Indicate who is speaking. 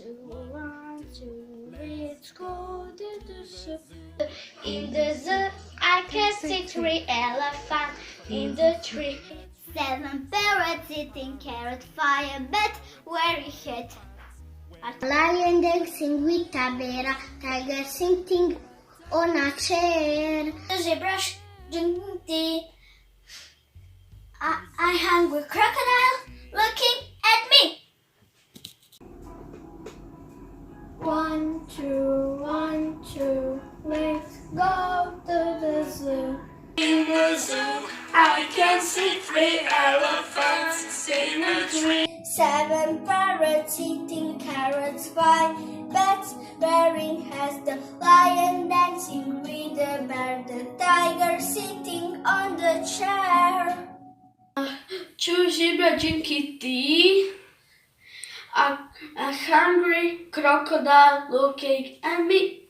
Speaker 1: one, two, let's go to the zoo. In the zoo, I can see 3 elephants in the tree. 7 parrots eating carrot, 5 a bat wearing hat. A lion dancing with a bear, tiger sitting on a chair. A zebra drinking tea. A hungry crocodile looking at me. 1, 2, let's go to the zoo.
Speaker 2: In the zoo, I can see 3 elephants in a tree.
Speaker 1: 7 parrots eating carrots, 5 bats wearing hats, the lion dancing with the bear, the tiger sitting on the chair.
Speaker 2: 2 zebras drinking tea. A hungry crocodile looking at me.